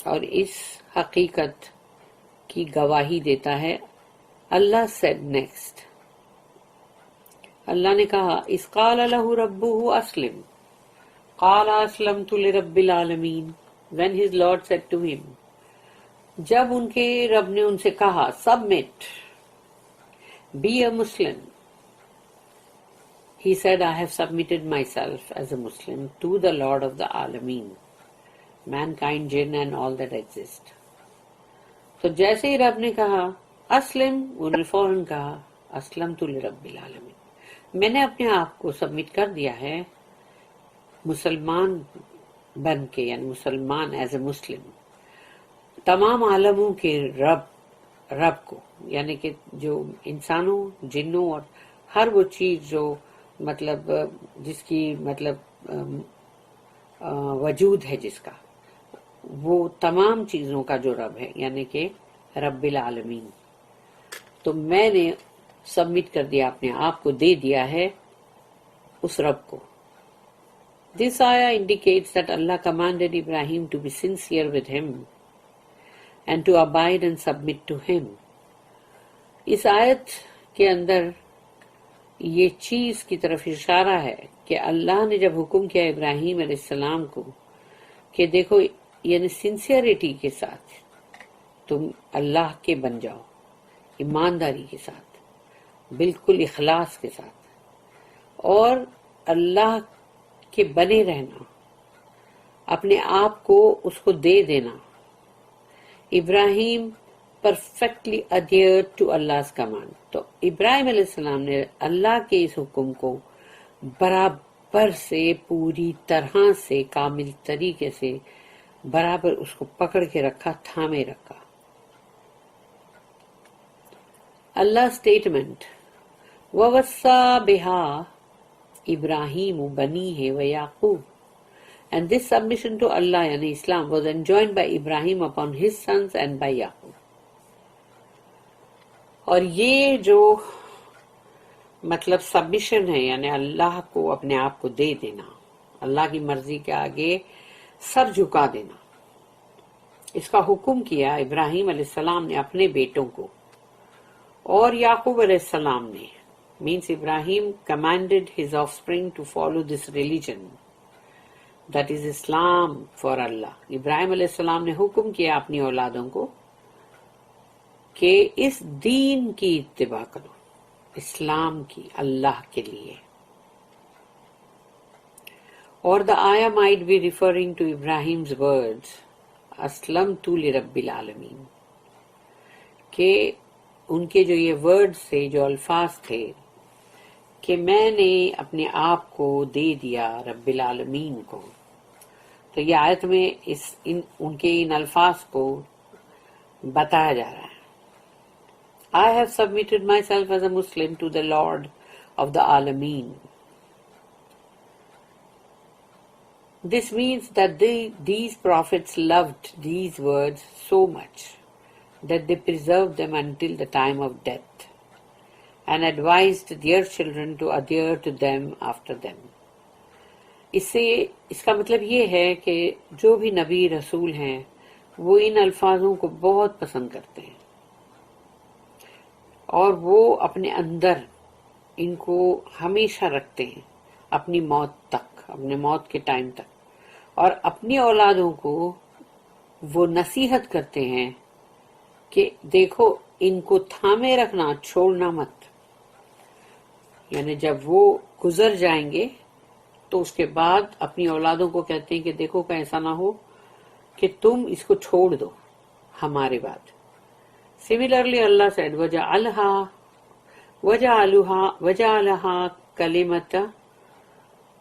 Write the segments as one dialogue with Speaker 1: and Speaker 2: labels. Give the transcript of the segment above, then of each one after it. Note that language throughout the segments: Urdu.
Speaker 1: اور اس حقیقت کی گواہی دیتا ہے اللہ said next. اللہ نے کہا اذ قال له ربه اسلم قال اسلمت لرب العالمین. when his Lord said to him, جب ان کے رب نے ان سے کہا submit, be a Muslim, he said I have submitted myself as a Muslim to the Lord of the Alameen, mankind, jinn and all that exist. تو جیسے ہی رب نے کہا اسلم، انہوں نے فوراً کہا اسلمت لرب العالمین، میں نے اپنے آپ کو سبمٹ کر دیا ہے مسلمان بن کے، یعنی مسلمان ایز اے مسلم، تمام عالموں کے رب کو، یعنی کہ جو انسانوں، جنوں اور ہر وہ چیز جو مطلب جس کی مطلب وجود ہے، جس کا وہ تمام چیزوں کا جو رب ہے، یعنی کہ رب العالمین. تو میں نے سبمٹ کر دیا، اپنے آپ کو دے دیا ہے اس رب کو. This ayah indicates that Allah commanded Ibrahim to be sincere with him and to abide and submit to him. اس آیت کے اندر یہ چیز کی طرف اشارہ ہے کہ اللہ نے جب حکم کیا ابراہیم علیہ السلام کو کہ دیکھو، یعنی سنسیئرٹی کے ساتھ تم اللہ کے بن جاؤ، ایمانداری کے ساتھ، بالکل اخلاص کے ساتھ، اور اللہ کے بنے رہنا، اپنے آپ کو اس کو دے دینا. ابراہیم perfectly adhered to Allah's command. تو ابراہیم علیہ السلام نے اللہ کے اس حکم کو برابر سے، پوری طرح سے، کامل طریقے سے برابر اس کو پکڑ کے رکھا، تھامے رکھا. اللہ اسٹیٹمنٹ وَوَصَّى بِهَا إِبْرَاهِيمُ بَنِيهِ وَيَعْقُوبُ. And this submission to Allah, yani Islam, was enjoined by Ibrahim upon his sons and by Yaqub. اور یہ جو مطلب سبمیشن ہے، یعنی اللہ کو اپنے آپ کو دے دینا، اللہ کی مرضی کے آگے سر جھکا دینا، اس کا حکم کیا ابراہیم علیہ السلام نے اپنے بیٹوں کو، اور یعقوب علیہ السلام نے، means Ibrahim commanded his offspring to follow this religion, that is Islam for Allah. ابراہیم علیہ السلام نے حکم کیا اپنی اولادوں کو کہ اس دین کی اتباع کرو، اسلام کی، اللہ کے لیے. اور the ayah might be referring to Ibrahim's words اسلمت لرب العالمین، کہ ان کے جو یہ ورڈز تھے، جو الفاظ تھے کہ میں نے اپنے آپ کو دے دیا رب العالمین کو. تو یہ آیت میں ان کے ان الفاظ کو بتایا جا رہا ہے. I have submitted myself as a Muslim to the Lord of the Alameen. This means that these prophets loved these words so much that they preserved them until the time of death and advised their children to adhere to them after them. اس کا مطلب یہ ہے کہ جو بھی نبی رسول ہیں وہ ان الفاظوں کو بہت پسند کرتے ہیں، اور وہ اپنے اندر ان کو ہمیشہ رکھتے ہیں اپنی موت تک، اپنے موت کے ٹائم تک، اور اپنی اولادوں کو وہ نصیحت کرتے ہیں کہ دیکھو ان کو تھامے رکھنا، چھوڑنا مت. یعنی جب وہ گزر جائیں گے تو اس کے بعد اپنی اولادوں کو کہتے ہیں کہ دیکھو کہ ایسا نہ ہو کہ تم اس کو چھوڑ دو ہمارے بعد. Similarly, Allah said, وَجَعَلَهَا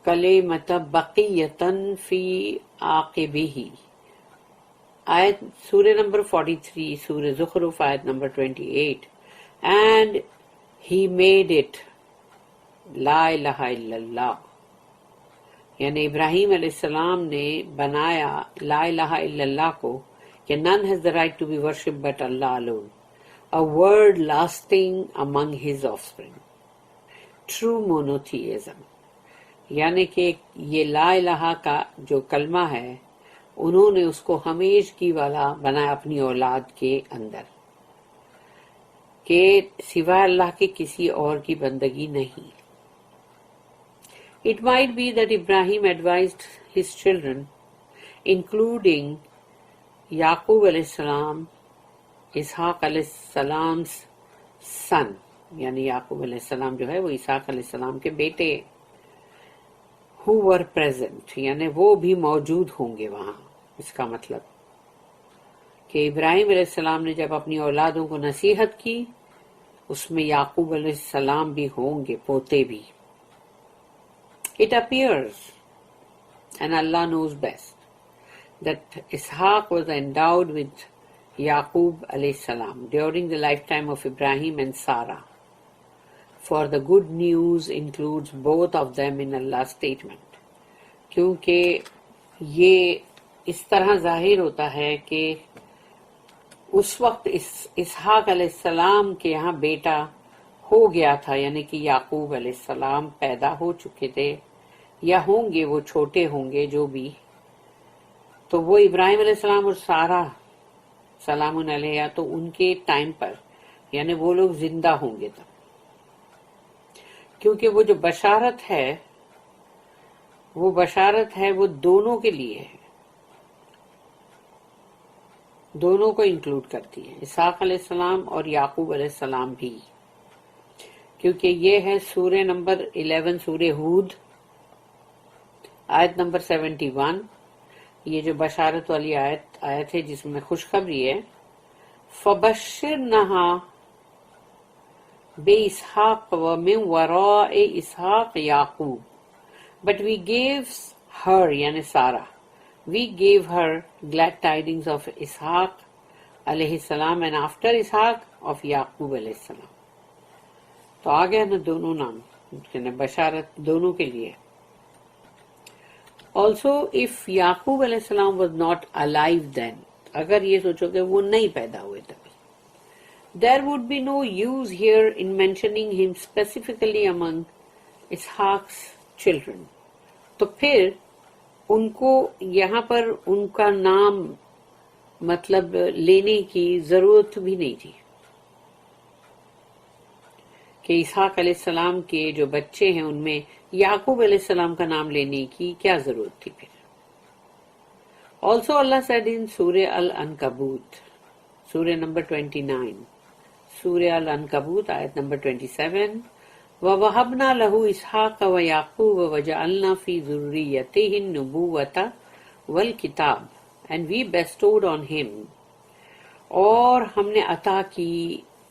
Speaker 1: كَلِمَةً بَقِيَّةً فِي عَاقِبِهِ. آیت سورہ نمبر 43، سورہ زخرف آیت number 28. And he made it لا الہ الا اللہ، یعنی ابراہیم علیہ السلام نے بنایا لا الہ الا اللہ کو کہ none has the right to be worshipped but Allah alone, a word lasting among his offspring, true monotheism. یعنی کہ یہ لا الہ کا جو کلمہ ہے انہوں نے اس کو ہمیشگی والا بنایا اپنی اولاد کے اندر کہ سوائے اللہ کے کسی اور کی بندگی نہیں. It might be that Ibrahim advised his children, including Yaqub alayhi salam, Ishaq alayhi salam's son, یعنی یعقوب علیہ السلام جو ہے وہ اسحاق علیہ السلام کے بیٹے, who were present, یعنی وہ بھی موجود ہوں گے وہاں. اس کا مطلب کہ ابراہیم علیہ السلام نے جب اپنی اولادوں کو نصیحت کی اس میں یعقوب علیہ السلام بھی ہوں گے, پوتے بھی. It appears, and Allah knows best, that Ishaq was endowed with Yaqub alayhi salam during the lifetime of Ibrahim and Sarah. For the good news includes both of them in Allah's statement. کیونکہ یہ اس طرح ظاہر ہوتا ہے کہ اس وقت اسحاق علیہ السلام کے یہاں بیٹا ہو گیا تھا, یعنی کہ یعقوب علیہ السلام پیدا ہو چکے تھے یا ہوں گے, وہ چھوٹے ہوں گے جو بھی. تو وہ ابراہیم علیہ السلام اور سارہ سلام علیہ تو ان کے ٹائم پر, یعنی وہ لوگ زندہ ہوں گے تب, کیونکہ وہ جو بشارت ہے وہ دونوں کے لیے ہے, دونوں کو انکلوڈ کرتی ہے, اسحاق علیہ السلام اور یعقوب علیہ السلام بھی. کیونکہ یہ ہے سورہ نمبر 11 سورہ ہود آیت نمبر 71, یہ جو بشارت والی آیت ہے جس میں خوشخبری ہے. فَبَشِّرْنَهَا بِإِسْحَاقَ وَمِنْ وَرَاءِ إِسْحَاقَ يَعْقُوبَ. But we gave her, یعنی Sara, we gave her glad tidings of Ishaq alayhi salam and after Ishaq of Yaqub alayhi salam. تو آگے نا دونوں نام, بشارت دونوں کے لیے. Also, if Yaqub alayhi salam was not alive then, اگر یہ سوچو کہ وہ نہیں پیدا ہوئے تبھی, there would be no use here in mentioning him specifically among Ishaq's children. تو پھر ان کو یہاں پر ان کا نام مطلب لینے کی ضرورت بھی نہیں تھی کہ اسحاق علیہ السلام کے جو بچے ہیں ان میں یعقوب علیہ السلام کا نام لینے کی کیا ضرورت تھی پھر. Also Allah said in Surah Al-Ankabut, Surah number 29, Surah Al-Ankabut, ayat number 27, وَوَهَبْنَا لَهُ إِسْحَاقَ وَيَعْقُوبَ وَجَعَلْنَا فِي ذُرِّيَّتِهِ النُّبُوَّةَ وَالْكِتَابَ, and we bestowed on him, اور ہم نے عطا کی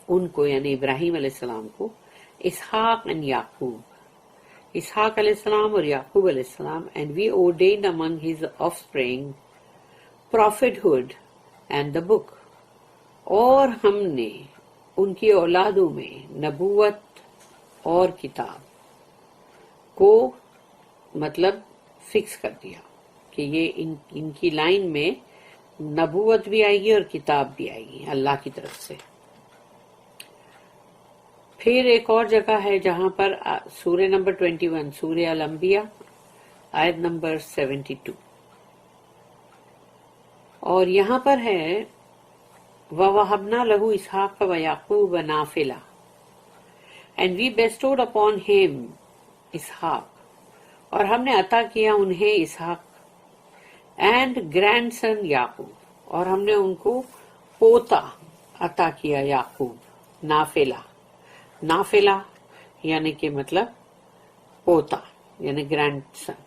Speaker 1: ان کو یعنی ابراہیم علیہ السلام کو, اسحاق and یعقوب, اسحاق علیہ السلام اور یعقوب علیہ السلام, and we ordained among his offspring prophethood and the book, اور ہم نے ان کی اولادوں میں نبوت اور کتاب کو مطلب فکس کر دیا کہ یہ ان کی لائن میں نبوت بھی آئے گی اور کتاب بھی آئے گی اللہ کی طرف سے. پھر ایک اور جگہ ہے جہاں پر سورہ نمبر 21 سورہ الانبیاء آیت نمبر 72, اور یہاں پر ہے وَوَهَبْنَا لَهُ إِسْحَاقَ وَيَعْقُوبَ نَافِلَةً, and we bestowed upon him Ishaq, اور ہم نے عطا کیا انہیں اسحاق, and grandson یعقوب, اور ہم نے ان کو پوتا عطا کیا یعقوب. نافلہ یعنی کہ مطلب پوتا یعنی grandson,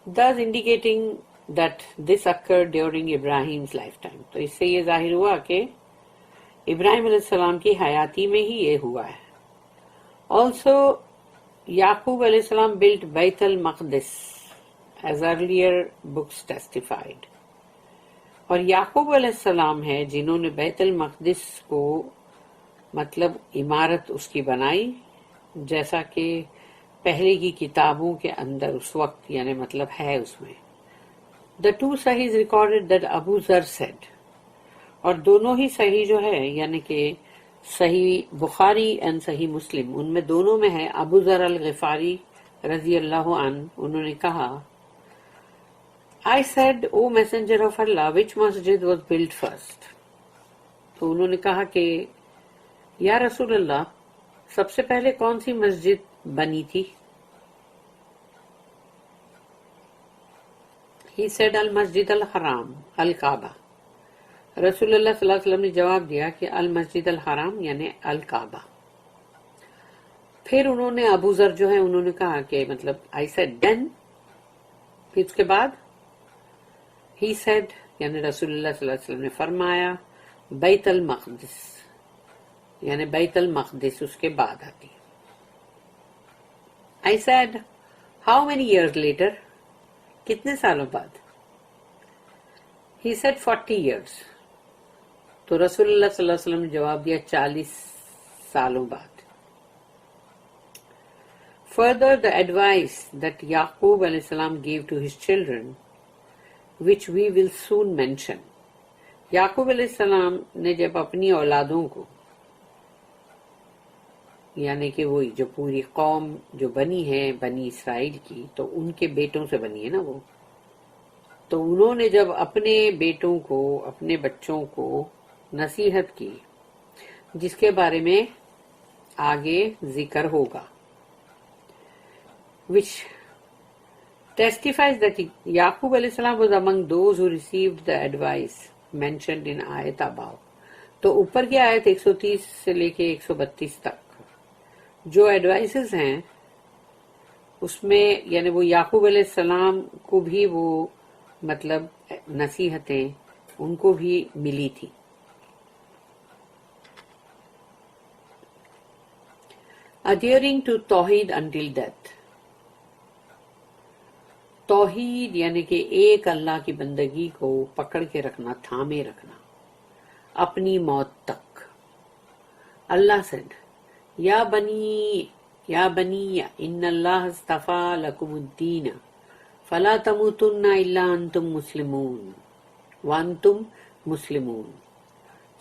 Speaker 1: thus indicating that this occurred during Ibrahim's lifetime. تو اس سے یہ ظاہر ہوا کہ ابراہیم علیہ السلام کی حیاتی میں ہی یہ ہوا ہے. Also, یعقوب علیہ السلام built بیت المقدس as earlier books testified, اور یعقوب علیہ السلام ہے جنہوں نے بیت المقدس کو مطلب عمارت اس کی بنائی, جیسا کہ پہلے کی کتابوں کے اندر اس وقت یعنی مطلب ہے اس میں. The two Sahihs recorded that Abu Zar said, اور دونوں ہی صحیح جو ہے یعنی کہ صحیح بخاری and صحیح مسلم, ان میں دونوں میں ہے ابو ذر الغفاری رضی اللہ عنہ, انہوں نے کہا I said, O messenger of Allah, which masjid was built first? تو انہوں نے کہا کہ یا رسول اللہ سب سے پہلے کون سی مسجد بنی تھی؟ He said المسجد الحرام الکعبہ. رسول اللہ صلی اللہ علیہ وسلم نے جواب دیا کہ المسجد الحرام یعنی الکعبہ. پھر انہوں نے ابو ذر جو ہے انہوں نے کہا کہ مطلب I said then، پھر اس کے بعد He said یعنی رسول اللہ صلی اللہ علیہ وسلم نے فرمایا بیت المقدس یعنی بیت المقدس اس کے بعد آتی. I said how many years later، کتنے سالوں بعد؟ He said 40 years. تو رسول اللہ صلی اللہ علیہ وسلم نے جواب دیا 40 سالوں بعد. Further, the advice that Yaqub alayhi salam gave to his children, which we will soon mention. یعقوب علیہ السلام نے جب اپنی اولادوں کو یعنی کہ وہی جو پوری قوم جو بنی ہے بنی اسرائیل کی تو ان کے بیٹوں سے بنی ہے نا وہ، تو انہوں نے جب اپنے بیٹوں کو اپنے بچوں کو نصیحت کی جس کے بارے میں آگے ذکر ہوگا، which testifies that Yaqub alayhi salam was among those who received the advice mentioned in آیت above. تو اوپر کی آیت 130 سے لے کے 132 تک جو ایڈوائسز ہیں اس میں یعنی وہ یعقوب علیہ السلام کو بھی وہ مطلب نصیحتیں ان کو بھی ملی تھی. Adhering to توحید until death. توحید یعنی کہ ایک اللہ کی بندگی کو پکڑ کے رکھنا، تھامے رکھنا اپنی موت تک. اللہ said یا بنی ان اللہ اصطفیٰ لکم الدین فلا تموتن الا انتم مسلمون وانتم مسلمون.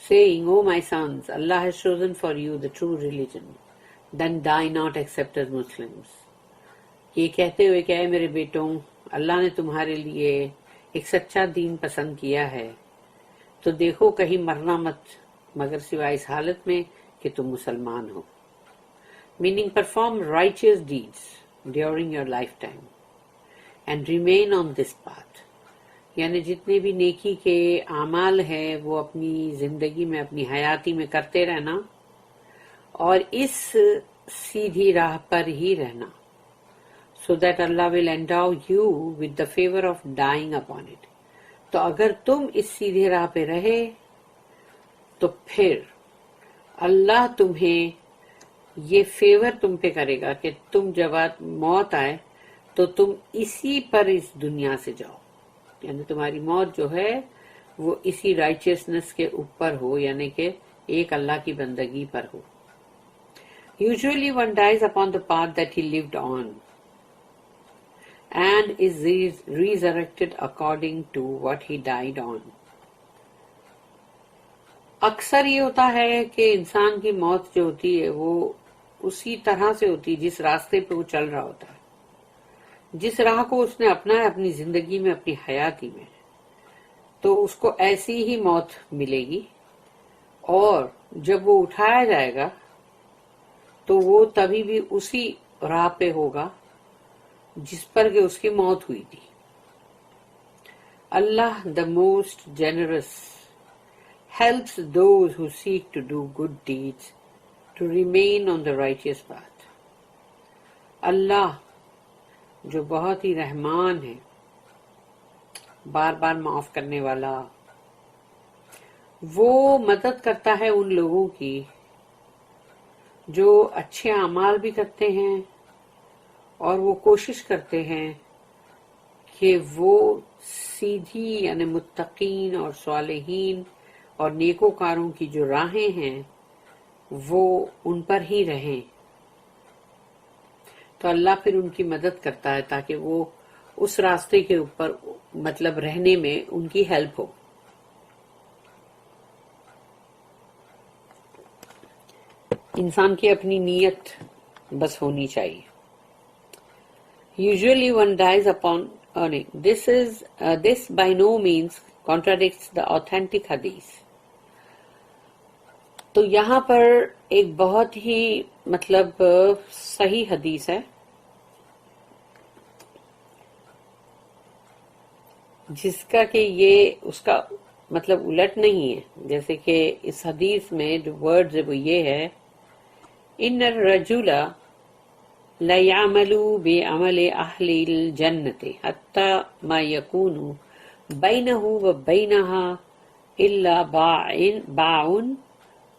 Speaker 1: Saying, O my sons, Allah has chosen for you the true religion, then die not except as Muslims. یہ کہتے ہوئے کہ اے میرے بیٹوں اللہ نے تمہارے لیے ایک سچا دین پسند کیا ہے تو دیکھو کہیں مرنا مت مگر سوائے اس حالت میں کہ تم مسلمان ہو. Meaning perform righteous deeds during your lifetime and remain on this path. یعنی جتنے بھی نیکی کے اعمال ہیں وہ اپنی زندگی میں اپنی حیاتی میں کرتے رہنا اور اس سیدھی راہ پر ہی رہنا. So that Allah will endow you with the favor of dying upon it. تو اگر تم اس سیدھے راہ پہ رہے تو پھر اللہ تمہیں یہ فیور تم پہ کرے گا کہ تم جب موت آئے تو تم اسی پر اس دنیا سے جاؤ، یعنی تمہاری موت جو ہے وہ اسی رائچیسنس کے اوپر ہو یعنی کہ ایک اللہ کی بندگی پر ہو. Usually one dies upon the path that he lived on and is resurrected according to what he died on. اکثر یہ ہوتا ہے کہ انسان کی موت جو ہوتی ہے وہ اسی طرح سے ہوتی ہے جس راستے پہ وہ چل رہا ہوتا ہے، جس راہ کو اس نے اپنا ہے اپنی زندگی میں اپنی حیاتی میں، تو اس کو ایسی ہی موت ملے گی اور جب وہ اٹھایا جائے گا تو وہ تبھی بھی اسی راہ پہ ہوگا جس پر کہ اس کی موت ہوئی تھی. اللہ the most generous helps those who seek to do good deeds to remain on the righteous path. اللہ جو بہت ہی رحمان ہے، بار بار معاف کرنے والا، وہ مدد کرتا ہے ان لوگوں کی جو اچھے اعمال بھی کرتے ہیں اور وہ کوشش کرتے ہیں کہ وہ سیدھی یعنی متقین اور صالحین اور نیکوکاروں کی جو راہیں ہیں وہ ان پر ہی رہیں. تو اللہ پھر ان کی مدد کرتا ہے تاکہ وہ اس راستے کے اوپر مطلب رہنے میں ان کی ہیلپ ہو. انسان کی اپنی نیت بس ہونی چاہیے. Usually one dies upon this by no means contradicts the authentic hadith. تو یہاں پر ایک بہت ہی مطلب صحیح حدیث ہے جس کا کہ یہ اس کا مطلب الٹ نہیں ہے. جیسے کہ اس حدیث میں جو ورڈز ہے وہ یہ ہے ان الرجل لَيَعْمَلُ بِعَمَلِ أَهْلِ الْجَنَّةِ حَتَّى مَا يَكُونُ بَيْنَهُ وَبَيْنَهَا إِلَّا بَاعٌ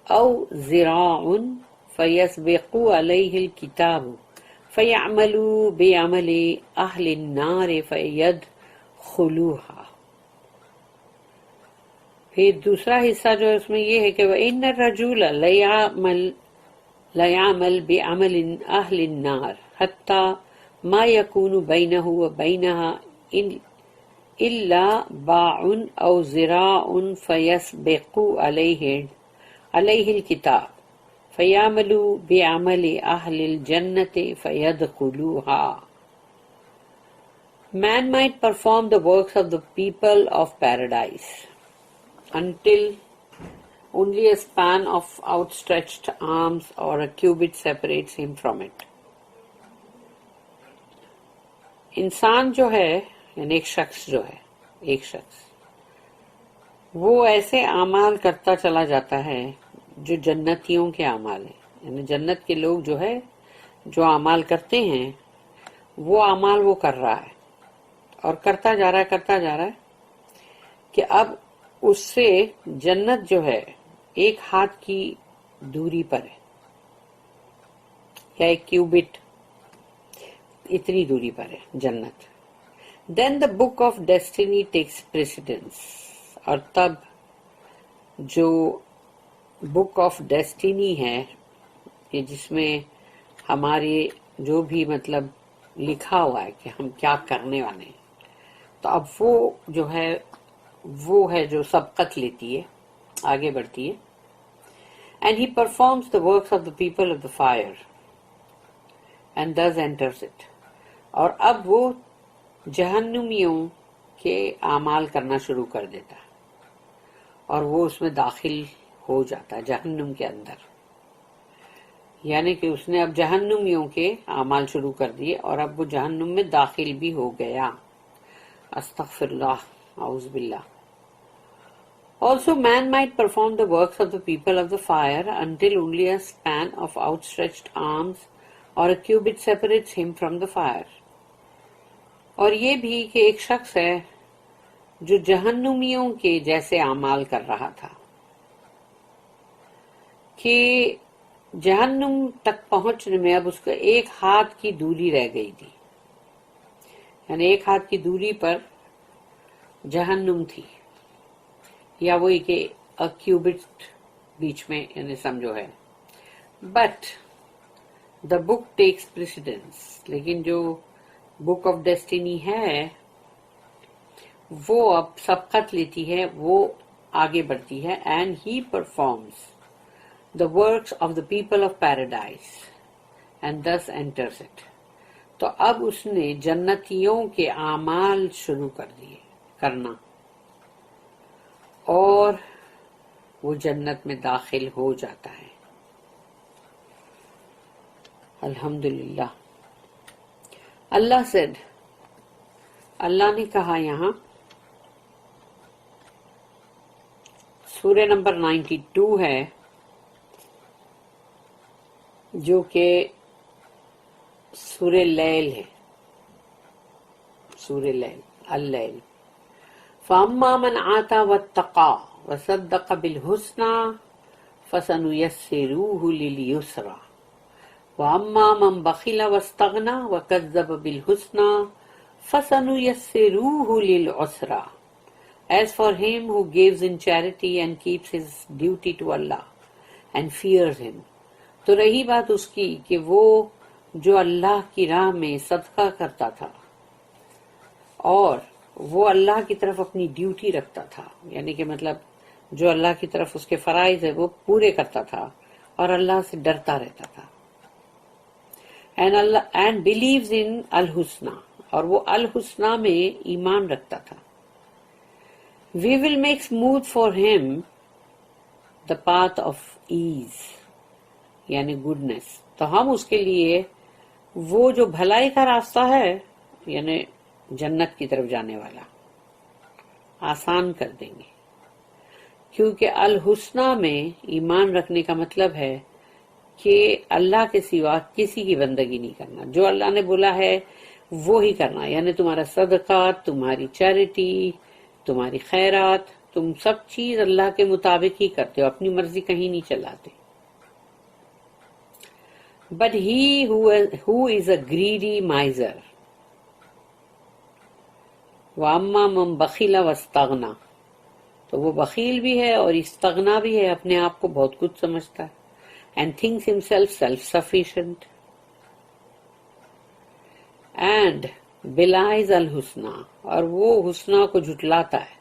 Speaker 1: أَوْ ذِرَاعٌ فَيَسْبِقُ عَلَيْهِ الْكِتَابُ فَيَعْمَلُ بِعَمَلِ أَهْلِ النَّارِ فَيَدْخُلُوهَا. پھر دوسرا حصہ جو ہے اس میں یہ ہے کہ وَإِنَّ الرَّجُلَ لَيَعْمَلْ بِعَمَلِ أَهْلِ النَّارِ حَتَّى مَا يَكُونُ بَيْنَهُ وَبَيْنَهَا إِلَّا بَاعٌ أَوْ ذِرَاعٌ فَيَسْبِقُ عَلَيْهِ الْكِتَابُ فَيَعْمَلُ بِعَمَلِ أَهْلِ الْجَنَّةِ فَيَدْخُلُوهَا. Man might perform the works of the people of paradise until only a span of outstretched arms or a cubit separates him from it. انسان جو ہے یعنی ایک شخص وہ ایسے اعمال کرتا چلا جاتا ہے جو جنتیوں کے اعمال ہیں. یعنی جنت کے لوگ جو ہے جو اعمال کرتے ہیں وہ اعمال وہ کر رہا ہے اور کرتا جا رہا ہے کہ اب اس سے جنت جو ہے ایک ہاتھ کی دوری پر ہے یا ایک کیوبٹ اتنی دوری پر ہے جنت. Then the book of destiny takes precedence. اور تب جو بک آف ڈیسٹینی ہے کہ جس میں ہمارے جو بھی مطلب لکھا ہوا ہے کہ ہم کیا کرنے والے ہیں تو اب وہ ہے جو سبقت لیتی ہے آگے بڑھتی ہے. And he performs the works of the people of the fire and thus enters it. اور اب وہ جہنمیوں کے اعمال کرنا شروع کر دیتا ہے اور وہ اس میں داخل ہو جاتا ہے جہنم کے اندر. یعنی کہ اس نے اب جہنمیوں کے اعمال شروع کر دیے اور اب وہ جہنم میں داخل بھی ہو گیا. استغفر اللہ اعوذ باللہ. Also, man might perform the works of the people of the fire until only a span of outstretched arms or a cubit separates him from the fire. اور یہ بھی کہ ایک شخص ہے جو جہنمیوں کے جیسے اعمال کر رہا تھا کہ جہنم تک پہنچنے میں اب اس کا ایک ہاتھ کی دوری رہ گئی تھی. یعنی ایک ہاتھ کی دوری پر جہنم تھی یا وہی کہ کیوبٹ بیچ میں یعنی سمجھو ہے. But the book takes precedence. لیکن جو بک آف ڈیسٹینی ہے وہ اب سبقت لیتی ہے وہ آگے بڑھتی ہے. And he performance the works of the people of paradise and thus enters it. تو اب اس نے جنتیوں کے اعمال شروع کر دیے کرنا اور وہ جنت میں داخل ہو جاتا ہے. الحمدللہ. اللہ نے کہا یہاں سورہ نمبر 92 ہے جو کہ سورہ لیل ہے. سورہ لیل اللیل. فَأَمَّا مَنْ آتَى وَاتَّقَى وَصَدَّقَ بِالْحُسْنَى فَسَنُيَسِّرُهُ لِلْيُسْرَى وَأَمَّا مَنْ بَخِلَ وَاسْتَغْنَى وَكَذَّبَ بِالْحُسْنَى فَسَنُيَسِّرُهُ لِلْعُسْرَى. As for him who gives in charity and keeps his duty to Allah and fears him. تو رہی بات اس کی کہ وہ جو اللہ کی راہ میں صدقہ کرتا تھا اور وہ اللہ کی طرف اپنی ڈیوٹی رکھتا تھا یعنی کہ مطلب جو اللہ کی طرف اس کے فرائض ہے وہ پورے کرتا تھا اور اللہ سے ڈرتا رہتا تھا. And believes in الحسنہ. اور وہ الحسنہ میں ایمان رکھتا تھا. We will make smooth for him the path of ease یعنی گڈنس. تو ہم اس کے لیے وہ جو بھلائی کا راستہ ہے یعنی جنت کی طرف جانے والا آسان کر دیں گے. کیونکہ الحسنہ میں ایمان رکھنے کا مطلب ہے کہ اللہ کے سوا کسی کی بندگی نہیں کرنا. جو اللہ نے بولا ہے وہ ہی کرنا. یعنی تمہارا صدقہ، تمہاری چیریٹی، تمہاری خیرات، تم سب چیز اللہ کے مطابق ہی کرتے ہو، اپنی مرضی کہیں نہیں چلاتے. But he who is a greedy miser وَأَمَّا مَنْ بَخِلَ وَاسْتَغْنَى تو وہ بخیل بھی ہے اور استغنا بھی ہے، اپنے آپ کو بہت کچھ سمجھتا ہے. And thinks himself self-sufficient and belies الحسنہ اور وہ حسنہ کو جھٹلاتا ہے.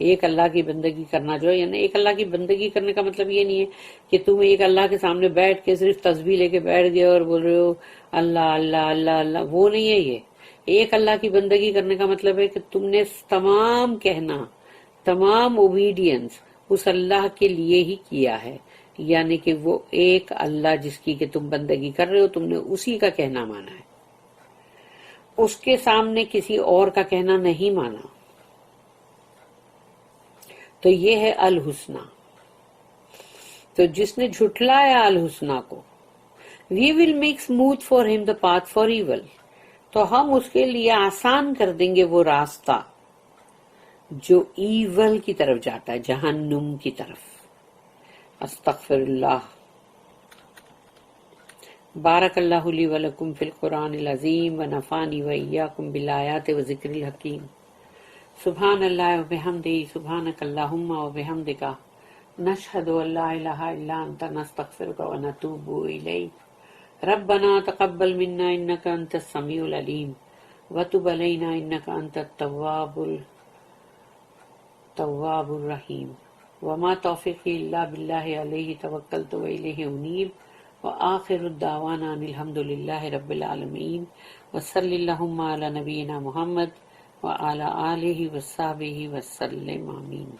Speaker 1: ایک اللہ کی بندگی کرنا جو ہے یعنی ایک اللہ کی بندگی کرنے کا مطلب یہ نہیں ہے کہ تم ایک اللہ کے سامنے بیٹھ کے صرف تسبیح لے کے بیٹھ گئے اور بول رہے ہو اللہ اللہ اللہ اللہ. وہ نہیں ہے. یہ ایک اللہ کی بندگی کرنے کا مطلب ہے کہ تم نے تمام کہنا، تمام اوبیڈینس اس اللہ کے لیے ہی کیا ہے. یعنی کہ وہ ایک اللہ جس کی کہ تم بندگی کر رہے ہو تم نے اسی کا کہنا مانا ہے، اس کے سامنے کسی اور کا کہنا نہیں مانا. تو یہ ہے الحسنہ. تو جس نے جھٹلایا الحسنہ کو we will make smooth for him the path for evil تو ہم اس کے لیے آسان کر دیں گے وہ راستہ جو ایول کی طرف جاتا ہے، جہنم کی طرف. استغفر اللہ. بارک اللہ لی ولکم فی القرآن العظیم ونفعنی وإیاکم بالآیات وذکر الحکیم. سبحان اللہ وبحمدہ، سبحانک اللہم وبحمدک، نشہد ان لا الہ الا انت، نستغفرک ونتوب الیک. ربنا تقبل منا انک انت السمیع العلیم وتب علینا انک انت التواب الرحیم. وما توفیقی الا باللہ علیہ توکلت والیہ انیب. وآخر الدعوانا ان الحمد للہ رب العالمین. وصلی اللہم علی نبینا محمد وعلی آلہ وصحبہ وسلم. آمین.